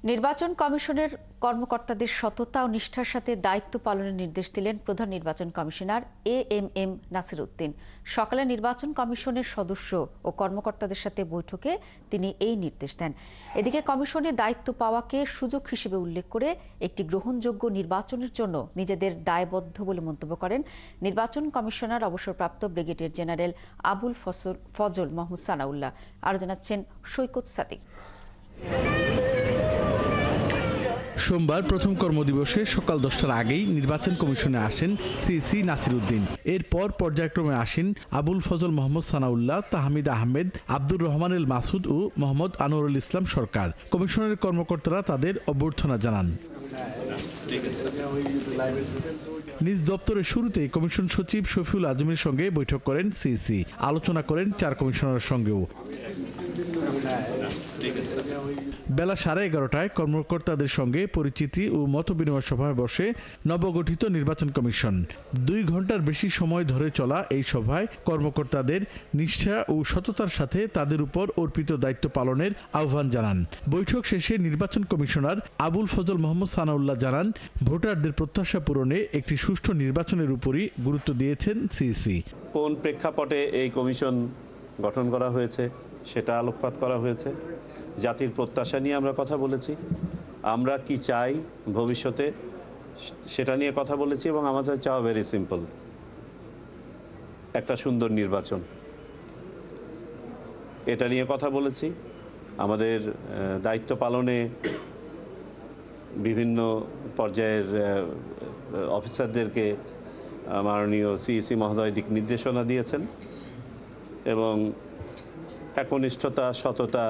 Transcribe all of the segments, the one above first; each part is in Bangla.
নির্বাচন কমিশনের কর্মকর্তাদের সততা ও নিষ্ঠার সাথে দায়িত্ব পালনের নির্দেশ দিলেন প্রধান নির্বাচন কমিশনার এএমএম নাসির উদ্দিন। সকালে নির্বাচন কমিশনের সদস্য ও কর্মকর্তাদের সাথে বৈঠকে তিনি এই নির্দেশ দেন। এদিকে কমিশনে দায়িত্ব পাওয়াকে সুযোগ হিসেবে উল্লেখ করে একটি গ্রহণযোগ্য নির্বাচনের জন্য নিজেদের দায়বদ্ধ বলে মন্তব্য করেন নির্বাচন কমিশনার অবসরপ্রাপ্ত ব্রিগেডিয়ার জেনারেল আবুল ফজল মাহমুদ সানাউল্লাহ। আরও জানাচ্ছেন সৈকত সাদিক। সোমবার প্রথম কর্মদিবসে সকাল 10টার আগেই নির্বাচন কমিশনে আসেন সিসি নাসির উদ্দিন। এরপর পর্যায়ক্রমে আসেন আবুল ফজল মোহাম্মদ সানাউল্লাহ, তাহমিদ আহমেদ, আব্দুর রহমান এল মাসুদ ও মোহাম্মদ আনোয়ারুল ইসলাম সরকার। কমিশনের কর্মকর্তারা তাদের অভ্যর্থনা জানান। নিজ দপ্তরের শুরুতেই কমিশন সচিব শফিউল আজমের সঙ্গে বৈঠক করেন সিসি। আলোচনা করেন 4 কমিশনারের সঙ্গেও। বেলা 11:30টায় কর্মকর্তাদের সঙ্গে পরিচিতি ও মতবিনিময় সভায় বসে নবগঠিত নির্বাচন কমিশন। 2 ঘন্টার বেশি সময় ধরে চলা এই সভায় কর্মকর্তাদের নিষ্ঠা ও সততার সাথে তাদের উপর অর্পিত দায়িত্ব পালনের আহ্বান জানান। বৈঠক শেষে নির্বাচন কমিশনার আবুল ফজল মোহাম্মদ সানাউল্লাহ জানান, ভোটারদের প্রত্যাশা পূরণে একটি সুষ্ঠু নির্বাচনের উপরই গুরুত্ব দিয়েছেন সিসি। কোন প্রেক্ষাপটে এই কমিশন গঠন করা হয়েছে সেটা আলোকপাত করা হয়েছে। জাতির প্রত্যাশা নিয়ে আমরা কথা বলেছি, আমরা কি চাই ভবিষ্যতে সেটা নিয়ে কথা বলেছি এবং আমাদের চাওয়া ভেরি সিম্পল, একটা সুন্দর নির্বাচন। এটা নিয়ে কথা বলেছি। আমাদের দায়িত্ব পালনে বিভিন্ন পর্যায়ের অফিসারদেরকে মাননীয় সিইসি মহোদয় দিক নির্দেশনা দিয়েছেন এবং একনিষ্ঠতা, সততা,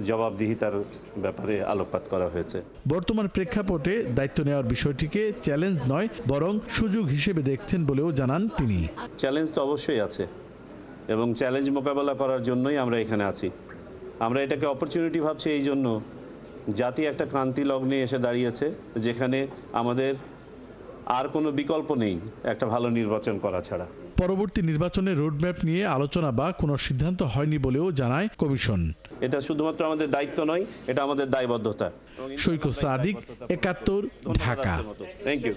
জবাবদিহিতার ব্যাপারে আলোকপাত করা হয়েছে। বর্তমান প্রেক্ষাপটে দায়িত্ব নেওয়ার বিষয়টিকে চ্যালেঞ্জ নয় বরং সুযোগ হিসেবে দেখছেন বলেও জানান তিনি। চ্যালেঞ্জ তো অবশ্যই আছে এবং চ্যালেঞ্জ মোকাবেলা করার জন্যই আমরা এখানে আছি। আমরা এটাকে অপরচুনিটি ভাবছি এই জন্য, জাতি একটা ক্রান্তি লগ্নে এসে দাঁড়িয়েছে যেখানে আমাদের আর কোনো বিকল্প নেই একটা ভালো নির্বাচন করা ছাড়া। পরবর্তী নির্বাচনের রোডম্যাপ নিয়ে আলোচনা বা কোনো সিদ্ধান্ত হয়নি বলেও জানায় কমিশন। এটা শুধুমাত্র আমাদের দায়িত্ব নয়, এটা আমাদের দায়বদ্ধতা। সৈকত সাদিক, 71, ঢাকা। Thank you.